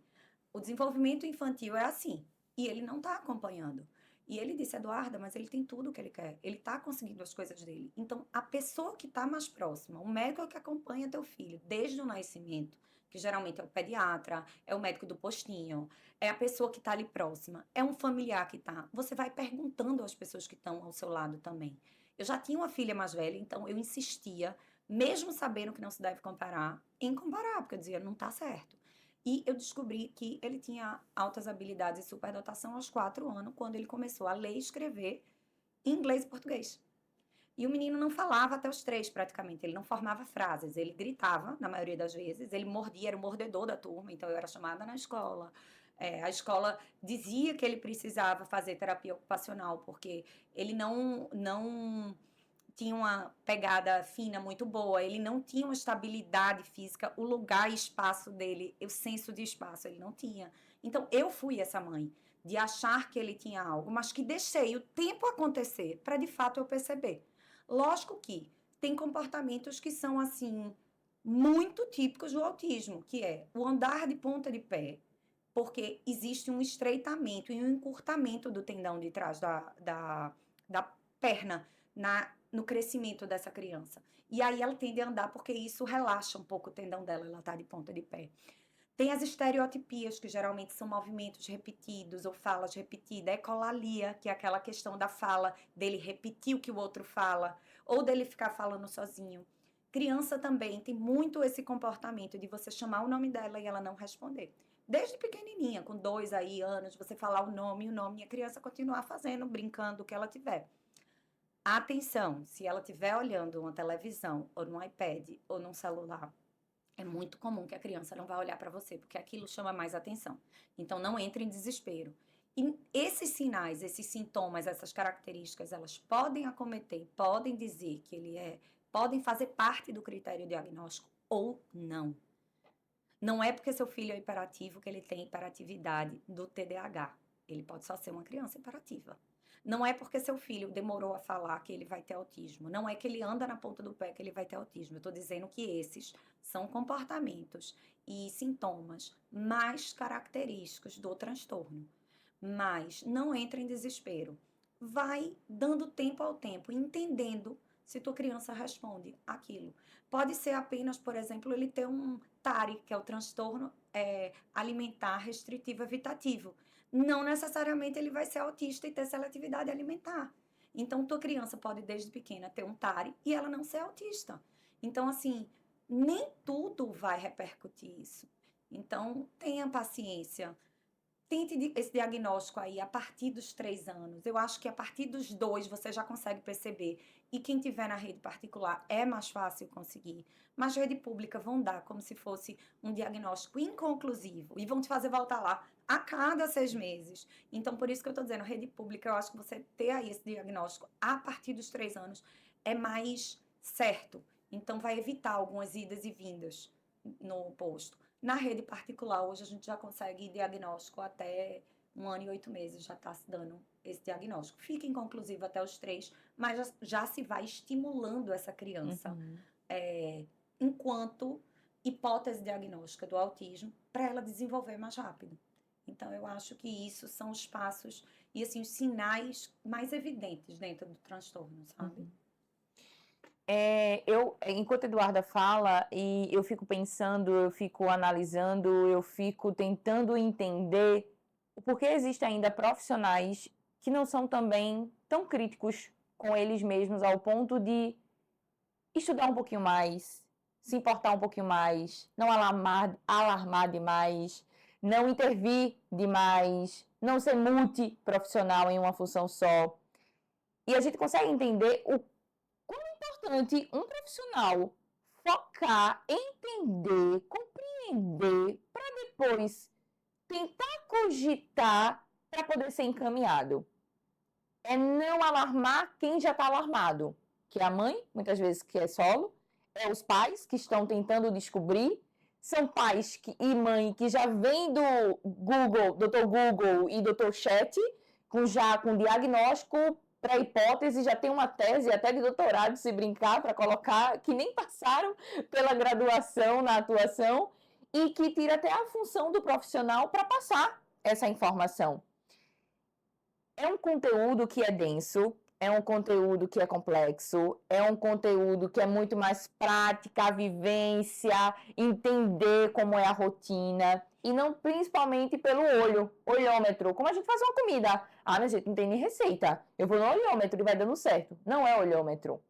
o desenvolvimento infantil é assim, e ele não está acompanhando. E ele disse: Eduarda, mas ele tem tudo o que ele quer, ele está conseguindo as coisas dele. Então, a pessoa que está mais próxima, o médico que acompanha teu filho desde o nascimento, que geralmente é o pediatra, é o médico do postinho, é a pessoa que está ali próxima, é um familiar que está. Você vai perguntando às pessoas que estão ao seu lado também. Eu já tinha uma filha mais velha, então eu insistia, mesmo sabendo que não se deve comparar, em comparar, porque eu dizia: não está certo. E eu descobri que ele tinha altas habilidades e superdotação aos 4 anos, quando ele começou a ler e escrever em inglês e português. E o menino não falava até os 3, praticamente. Ele não formava frases. Ele gritava, na maioria das vezes. Ele mordia, era o mordedor da turma. Então, eu era chamada na escola. A escola dizia que ele precisava fazer terapia ocupacional, porque ele não tinha uma pegada fina muito boa, ele não tinha uma estabilidade física, o lugar e espaço dele, o senso de espaço, ele não tinha. Então, eu fui essa mãe de achar que ele tinha algo, mas que deixei o tempo acontecer para de fato eu perceber. Lógico que tem comportamentos que são assim muito típicos do autismo, que é o andar de ponta de pé, porque existe um estreitamento e um encurtamento do tendão de trás da perna no crescimento dessa criança. E aí ela tende a andar porque isso relaxa um pouco o tendão dela, ela tá de ponta de pé. Tem as estereotipias, que geralmente são movimentos repetidos ou falas repetidas. É ecolalia, que é aquela questão da fala, dele repetir o que o outro fala, ou dele ficar falando sozinho. Criança também tem muito esse comportamento de você chamar o nome dela e ela não responder. Desde pequenininha, com 2 anos, você falar o nome e a criança continuar fazendo, brincando, o que ela tiver. Atenção, se ela estiver olhando uma televisão, ou num iPad, ou num celular, é muito comum que a criança não vá olhar para você, porque aquilo chama mais atenção. Então, não entre em desespero. E esses sinais, esses sintomas, essas características, elas podem acometer, podem dizer que podem fazer parte do critério diagnóstico ou não. Não é porque seu filho é hiperativo que ele tem hiperatividade do TDAH. Ele pode só ser uma criança hiperativa. Não é porque seu filho demorou a falar que ele vai ter autismo. Não é que ele anda na ponta do pé que ele vai ter autismo. Eu estou dizendo que esses são comportamentos e sintomas mais característicos do transtorno. Mas não entre em desespero. Vai dando tempo ao tempo, entendendo se tua criança responde aquilo. Pode ser apenas, por exemplo, ele ter um TARI, que é o transtorno alimentar restritivo evitativo. Não necessariamente ele vai ser autista e ter seletividade alimentar. Então, tua criança pode, desde pequena, ter um TARI e ela não ser autista. Então, assim, nem tudo vai repercutir isso. Então, tenha paciência. Tente esse diagnóstico aí a partir dos 3 anos. Eu acho que a partir dos 2 você já consegue perceber. E quem tiver na rede particular é mais fácil conseguir. Mas rede pública vão dar como se fosse um diagnóstico inconclusivo. E vão te fazer voltar lá a cada 6 meses. Então, por isso que eu estou dizendo, rede pública, eu acho que você ter aí esse diagnóstico a partir dos 3 anos é mais certo. Então, vai evitar algumas idas e vindas no posto. Na rede particular, hoje a gente já consegue diagnóstico até 1 ano e 8 meses, já está se dando esse diagnóstico. Fica inconclusivo até os 3, mas já se vai estimulando essa criança enquanto hipótese diagnóstica do autismo para ela desenvolver mais rápido. Então, eu acho que isso são os passos e assim, os sinais mais evidentes dentro do transtorno, sabe? Enquanto a Eduarda fala, e eu fico pensando, eu fico analisando, eu fico tentando entender o porquê existem ainda profissionais que não são também tão críticos com eles mesmos ao ponto de estudar um pouquinho mais, se importar um pouquinho mais, não alarmar demais, não intervir demais, não ser multiprofissional em uma função só. E a gente consegue entender o importante um profissional focar, entender, compreender, para depois tentar cogitar para poder ser encaminhado. É não alarmar quem já está alarmado, que é a mãe, muitas vezes que é solo, é os pais que estão tentando descobrir são pais e mãe que já vem do Google, Dr. Google e Dr. Chat, com diagnóstico, pré-hipótese, já tem uma tese até de doutorado, se brincar, para colocar, que nem passaram pela graduação na atuação, e que tira até a função do profissional para passar essa informação. É um conteúdo que é denso, é um conteúdo que é complexo, é um conteúdo que é muito mais prática, vivência, entender como é a rotina, e não principalmente pelo olhômetro. Como a gente faz uma comida. Ah, mas a gente não tem nem receita. Eu vou no olhômetro e vai dando certo. Não é olhômetro.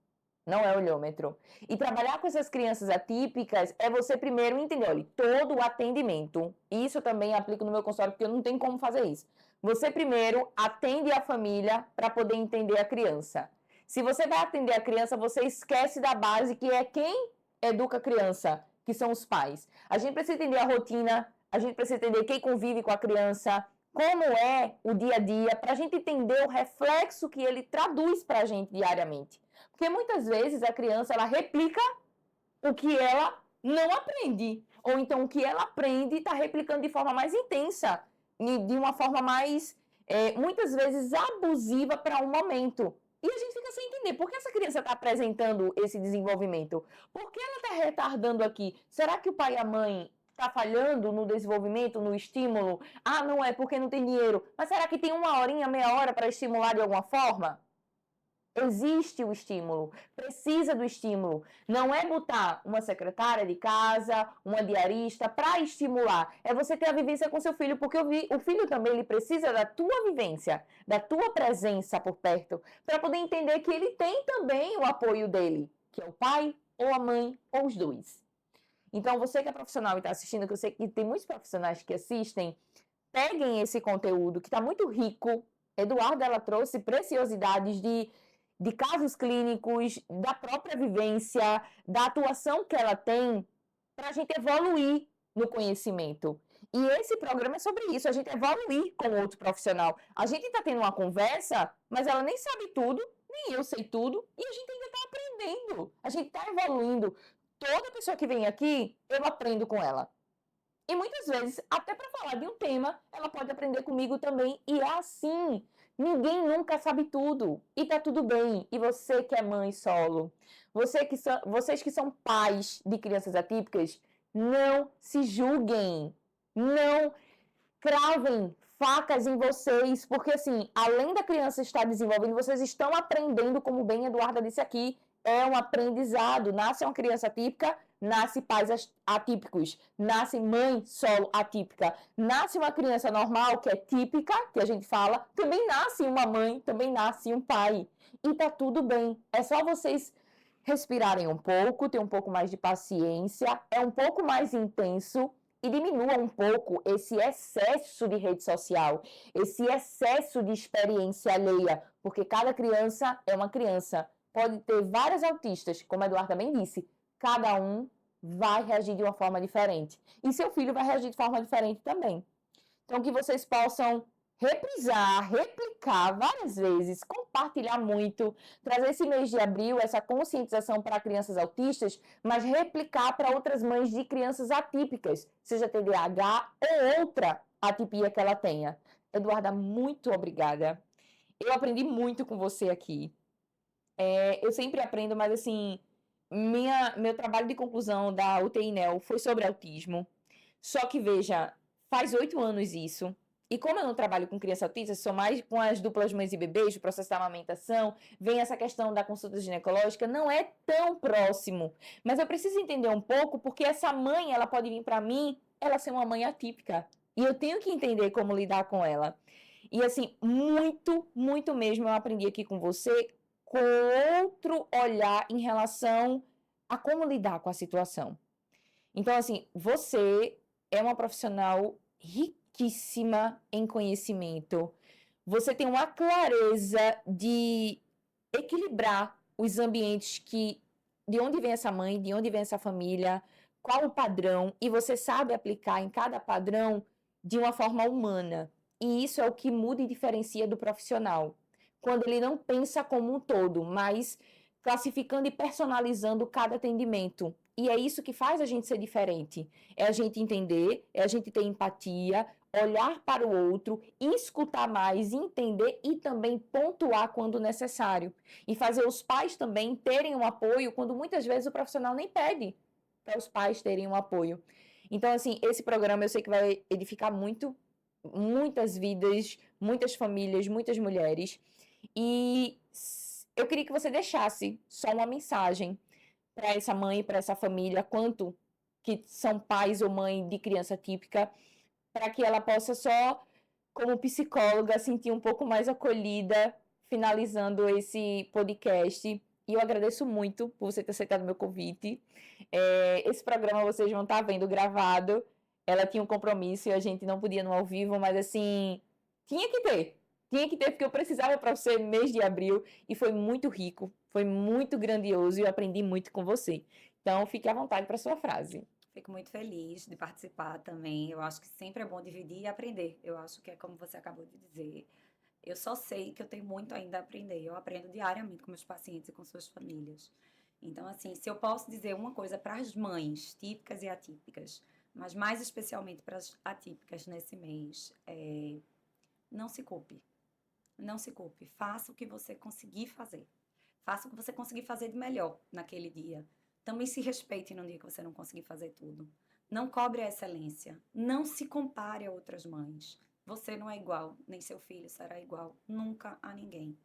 Não é olhômetro. E trabalhar com essas crianças atípicas é você primeiro entender, olha, todo o atendimento. Isso eu também aplico no meu consultório, porque eu não tenho como fazer isso. Você primeiro atende a família para poder entender a criança. Se você vai atender a criança, você esquece da base, que é quem educa a criança, que são os pais. A gente precisa entender a rotina, a gente precisa entender quem convive com a criança, como é o dia a dia, para a gente entender o reflexo que ele traduz para a gente diariamente. Porque muitas vezes a criança ela replica o que ela não aprende. Ou então o que ela aprende está replicando de forma mais intensa, de uma forma mais, muitas vezes, abusiva para um momento. E a gente fica sem entender por que essa criança está apresentando esse desenvolvimento. Por que ela está retardando aqui? Será que o pai e a mãe está falhando no desenvolvimento, no estímulo? Ah, não é porque não tem dinheiro. Mas será que tem uma horinha, meia hora para estimular de alguma forma? Existe o estímulo, precisa do estímulo. Não é botar uma secretária de casa, uma diarista para estimular. É você ter a vivência com seu filho, porque o filho também ele precisa da tua vivência, da tua presença por perto, para poder entender que ele tem também o apoio dele, que é o pai ou a mãe ou os dois. Então, você que é profissional e está assistindo, que eu sei que tem muitos profissionais que assistem, peguem esse conteúdo que está muito rico. Eduarda, ela trouxe preciosidades de casos clínicos, da própria vivência, da atuação que ela tem, para a gente evoluir no conhecimento. E esse programa é sobre isso, a gente evoluir com outro profissional. A gente está tendo uma conversa, mas ela nem sabe tudo, nem eu sei tudo, e a gente ainda está aprendendo, a gente está evoluindo. Toda pessoa que vem aqui, eu aprendo com ela. E muitas vezes, até para falar de um tema, ela pode aprender comigo também. E é assim. Ninguém nunca sabe tudo. E tá tudo bem. E você que é mãe solo, vocês que são pais de crianças atípicas, não se julguem. Não cravem facas em vocês. Porque, assim, além da criança estar desenvolvendo, vocês estão aprendendo, como bem a Eduarda disse aqui. É um aprendizado. Nasce uma criança atípica, nasce pais atípicos, nasce mãe solo atípica, nasce uma criança normal, que é típica, que a gente fala, também nasce uma mãe, também nasce um pai. E tá tudo bem. É só vocês respirarem um pouco, ter um pouco mais de paciência, é um pouco mais intenso e diminua um pouco esse excesso de rede social, esse excesso de experiência alheia, porque cada criança é uma criança. Pode ter vários autistas, como a Eduarda também disse, cada um vai reagir de uma forma diferente. E seu filho vai reagir de forma diferente também. Então, que vocês possam reprisar, replicar várias vezes, compartilhar muito, trazer esse mês de abril, essa conscientização para crianças autistas, mas replicar para outras mães de crianças atípicas, seja TDAH ou outra atipia que ela tenha. Eduarda, muito obrigada. Eu aprendi muito com você aqui. Eu sempre aprendo, mas assim, meu trabalho de conclusão da UTI-NEL foi sobre autismo. Só que, veja, faz 8 anos isso. E como eu não trabalho com criança autista, sou mais com as duplas mães e bebês, o processo da amamentação, vem essa questão da consulta ginecológica, não é tão próximo. Mas eu preciso entender um pouco, porque essa mãe, ela pode vir para mim, ela ser uma mãe atípica. E eu tenho que entender como lidar com ela. E assim, muito, muito mesmo eu aprendi aqui com você, com outro olhar em relação a como lidar com a situação. Então, assim, você é uma profissional riquíssima em conhecimento. Você tem uma clareza de equilibrar os ambientes de onde vem essa mãe, de onde vem essa família, qual o padrão, e você sabe aplicar em cada padrão de uma forma humana. E isso é o que muda e diferencia do profissional. Quando ele não pensa como um todo, mas classificando e personalizando cada atendimento. E é isso que faz a gente ser diferente. É a gente entender, é a gente ter empatia, olhar para o outro, escutar mais, entender e também pontuar quando necessário. E fazer os pais também terem um apoio quando muitas vezes o profissional nem pede para os pais terem um apoio. Então, assim, esse programa eu sei que vai edificar muitas vidas, muitas famílias, muitas mulheres. E eu queria que você deixasse só uma mensagem para essa mãe, para essa família, quanto que são pais ou mãe de criança típica, para que ela possa só, como psicóloga, sentir um pouco mais acolhida, finalizando esse podcast. E eu agradeço muito por você ter aceitado meu convite. Esse programa vocês vão estar vendo gravado. Ela tinha um compromisso e a gente não podia no ao vivo, mas assim, tinha que ter. Tinha que ter, porque eu precisava para você mês de abril e foi muito rico, foi muito grandioso e eu aprendi muito com você. Então, fique à vontade para sua frase. Fico muito feliz de participar também. Eu acho que sempre é bom dividir e aprender. Eu acho que é como você acabou de dizer. Eu só sei que eu tenho muito ainda a aprender. Eu aprendo diariamente com meus pacientes e com suas famílias. Então, assim, se eu posso dizer uma coisa para as mães típicas e atípicas, mas mais especialmente para as atípicas nesse mês, não se culpe. Não se culpe. Faça o que você conseguir fazer. Faça o que você conseguir fazer de melhor naquele dia. Também se respeite no dia que você não conseguir fazer tudo. Não cobre a excelência. Não se compare a outras mães. Você não é igual, nem seu filho será igual, nunca a ninguém.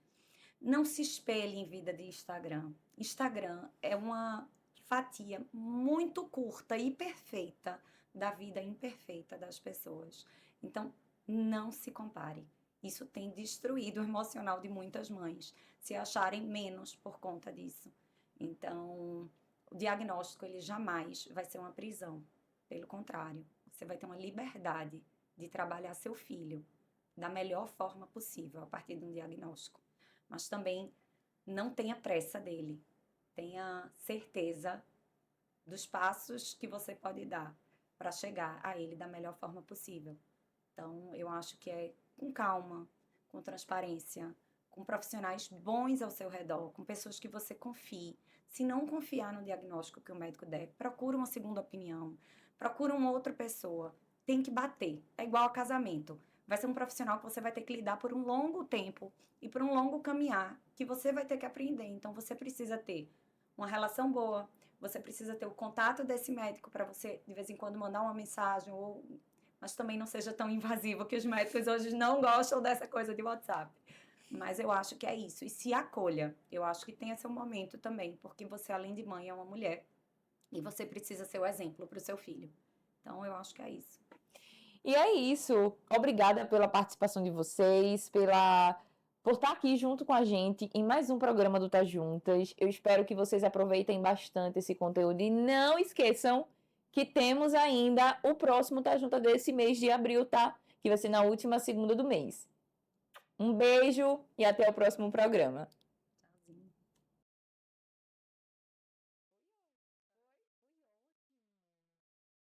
Não se espelhe em vida de Instagram. Instagram é uma fatia muito curta e perfeita da vida imperfeita das pessoas. Então, não se compare. Isso tem destruído o emocional de muitas mães, se acharem menos por conta disso. Então, o diagnóstico ele jamais vai ser uma prisão. Pelo contrário, você vai ter uma liberdade de trabalhar seu filho da melhor forma possível a partir de um diagnóstico. Mas também não tenha pressa dele. Tenha certeza dos passos que você pode dar para chegar a ele da melhor forma possível. Então, eu acho que é com calma, com transparência, com profissionais bons ao seu redor, com pessoas que você confie. Se não confiar no diagnóstico que o médico der, procura uma segunda opinião, procura uma outra pessoa. Tem que bater. É igual a casamento. Vai ser um profissional que você vai ter que lidar por um longo tempo e por um longo caminhar que você vai ter que aprender. Então, você precisa ter uma relação boa, você precisa ter o contato desse médico para você, de vez em quando, mandar uma mensagem, mas também não seja tão invasivo, que os médicos hoje não gostam dessa coisa de WhatsApp. Mas eu acho que é isso. E se acolha. Eu acho que tenha seu momento também, porque você, além de mãe, é uma mulher. E você precisa ser o exemplo para o seu filho. Então, eu acho que é isso. E é isso. Obrigada pela participação de vocês, por estar aqui junto com a gente em mais um programa do Tá Juntas. Eu espero que vocês aproveitem bastante esse conteúdo e não esqueçam que temos ainda o próximo Tá Junta desse mês de abril, tá? Que vai ser na última segunda do mês. Um beijo e até o próximo programa.